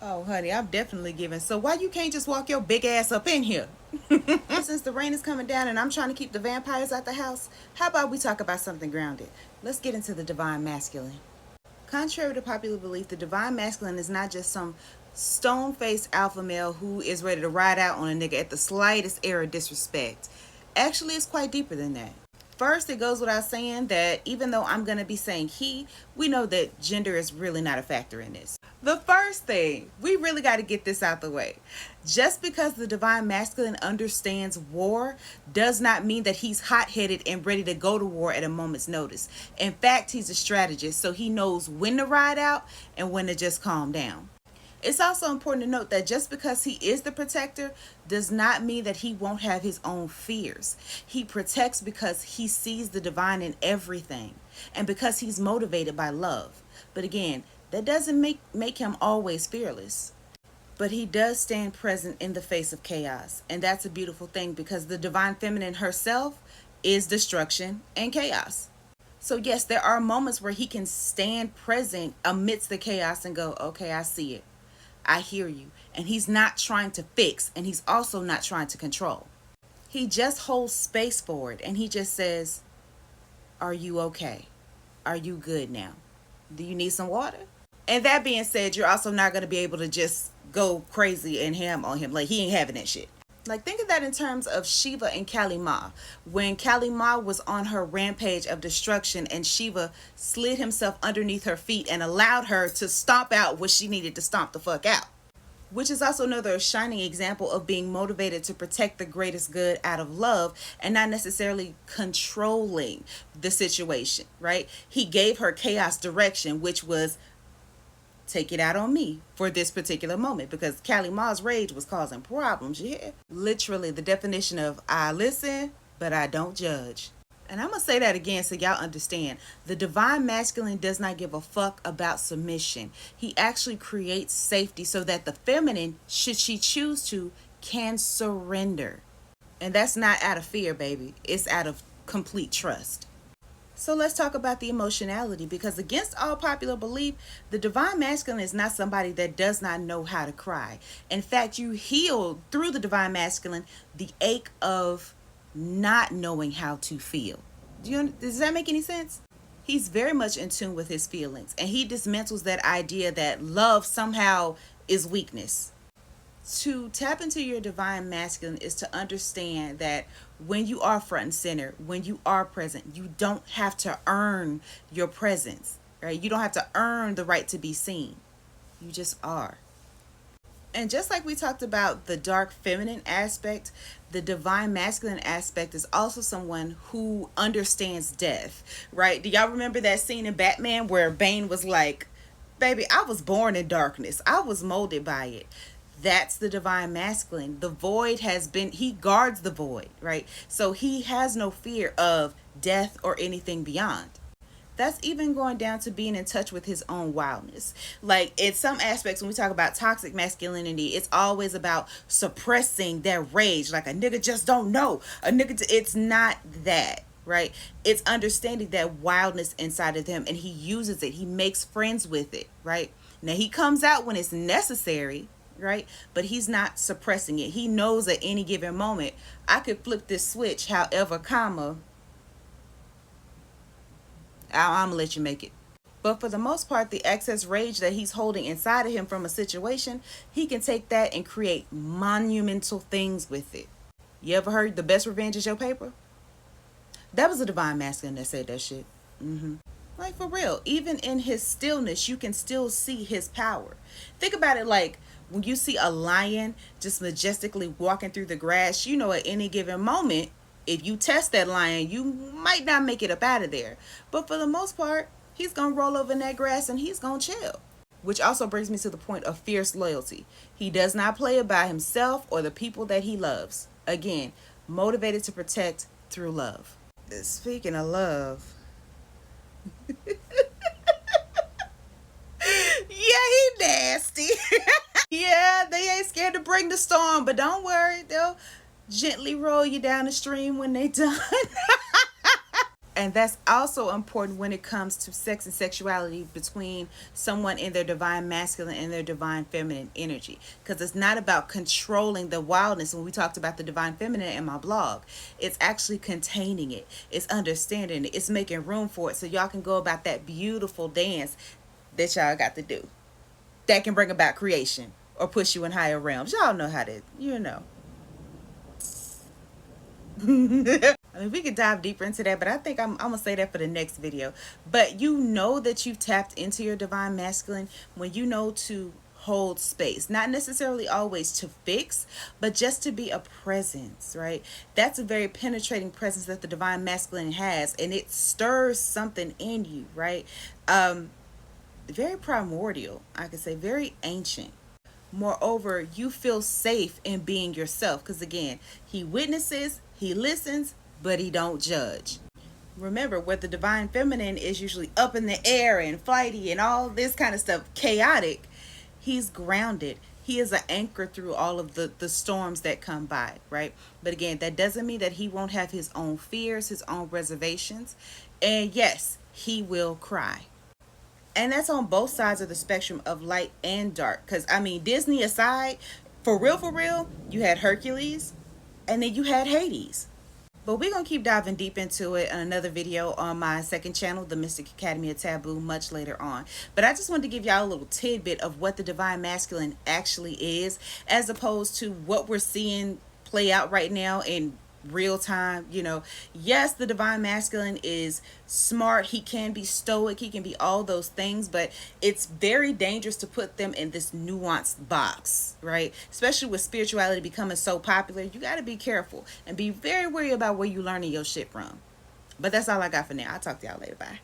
Oh, honey, I'm definitely giving. So why you can't just walk your big ass up in here? Since the rain is coming down and I'm trying to keep the vampires out the house, how about we talk about something grounded? Let's get into the divine masculine. Contrary to popular belief, the divine masculine is not just some stone-faced alpha male who is ready to ride out on a nigga at the slightest air of disrespect. Actually, it's quite deeper than that. First, it goes without saying that even though I'm going to be saying he, we know that gender is really not a factor in this. The first thing, we really got to get this out the way. Just because the divine masculine understands war does not mean that he's hot-headed and ready to go to war at a moment's notice. In fact, he's a strategist, so he knows when to ride out and when to just calm down. It's also important to note that just because he is the protector does not mean that he won't have his own fears. He protects because he sees the divine in everything and because he's motivated by love. But again, that doesn't make him always fearless. But he does stand present in the face of chaos. And that's a beautiful thing because the divine feminine herself is destruction and chaos. So yes, there are moments where he can stand present amidst the chaos and go, okay, I see it. I hear you. And he's not trying to fix, and he's also not trying to control. He just holds space for it, and he just says, are you okay? Are you good now? Do you need some water? And that being said, you're also not going to be able to just go crazy and ham on him. Like, he ain't having that shit. Like, think of that in terms of Shiva and Kali Ma. When Kali Ma was on her rampage of destruction and Shiva slid himself underneath her feet and allowed her to stomp out what she needed to stomp the fuck out. Which is also another shining example of being motivated to protect the greatest good out of love and not necessarily controlling the situation, right? He gave her chaos direction, which was take it out on me for this particular moment because Kali Ma's rage was causing problems. Yeah, literally the definition of I listen but I don't judge. And I'm gonna say that again so y'all understand. The divine masculine does not give a fuck about submission. He actually creates safety so that the feminine, should she choose to, can surrender. And that's not out of fear, baby. It's out of complete trust. So let's talk about the emotionality because against all popular belief, the divine masculine is not somebody that does not know how to cry. In fact, you heal through the divine masculine the ache of not knowing how to feel. Does that make any sense? He's very much in tune with his feelings and he dismantles that idea that love somehow is weakness. To tap into your divine masculine is to understand that when you are front and center, when you are present, you don't have to earn your presence, right? You don't have to earn the right to be seen. You just are. And just like we talked about the dark feminine aspect, the divine masculine aspect is also someone who understands death, right? Do y'all remember that scene in Batman where Bane was like, baby, I was born in darkness. I was molded by it. That's the divine masculine. The void he guards the void, right? So he has no fear of death or anything beyond. That's even going down to being in touch with his own wildness. Like in some aspects, when we talk about toxic masculinity, it's always about suppressing that rage. Like a nigga just don't know. It's not that, right? It's understanding that wildness inside of him and he uses it. He makes friends with it, right? Now he comes out when it's necessary, right? But he's not suppressing it. He knows at any given moment, I could flip this switch, however, I'm gonna let you make it. But for the most part, the excess rage that he's holding inside of him from a situation, he can take that and create monumental things with it. You ever heard the best revenge is your paper? That was a divine masculine that said that shit. Like for real, even in his stillness, you can still see his power. Think about it like when you see a lion just majestically walking through the grass, you know at any given moment, if you test that lion, you might not make it up out of there. But for the most part, he's going to roll over in that grass and he's going to chill. Which also brings me to the point of fierce loyalty. He does not play about himself or the people that he loves. Again, motivated to protect through love. Speaking of love. Yeah, he nasty. Yeah, they ain't scared to bring the storm, but don't worry, they'll gently roll you down the stream when they done. And that's also important when it comes to sex and sexuality between someone in their divine masculine and their divine feminine energy. Because it's not about controlling the wildness. When we talked about the divine feminine in my blog, it's actually containing it, it's understanding it, it's making room for it so y'all can go about that beautiful dance that y'all got to do that can bring about creation or push you in higher realms. Y'all know how to, you know. I mean, we could dive deeper into that, but I think I'm gonna say that for the next video. But you know that you've tapped into your divine masculine when you know to hold space, not necessarily always to fix, but just to be a presence, right? That's a very penetrating presence that the divine masculine has, and it stirs something in you, right? Very primordial, I could say, very ancient. Moreover, you feel safe in being yourself because again, he witnesses, he listens, but he don't judge. Remember, where the divine feminine is usually up in the air and flighty and all this kind of stuff, chaotic, he's grounded. He is an anchor through all of the storms that come by, right? But again, that doesn't mean that he won't have his own fears, his own reservations. And yes, he will cry. And that's on both sides of the spectrum of light and dark. Because, I mean, Disney aside, for real, you had Hercules and then you had Hades. But we're going to keep diving deep into it in another video on my second channel, The Mystic Academy of Taboo, much later on. But I just wanted to give y'all a little tidbit of what the divine masculine actually is, as opposed to what we're seeing play out right now in real time. You know, yes, the divine masculine is smart, he can be stoic, he can be all those things, but it's very dangerous to put them in this nuanced box, right? Especially with spirituality becoming so popular, you got to be careful and be very worried about where you learning your shit from. But that's all I got for now. I'll talk to y'all later. Bye.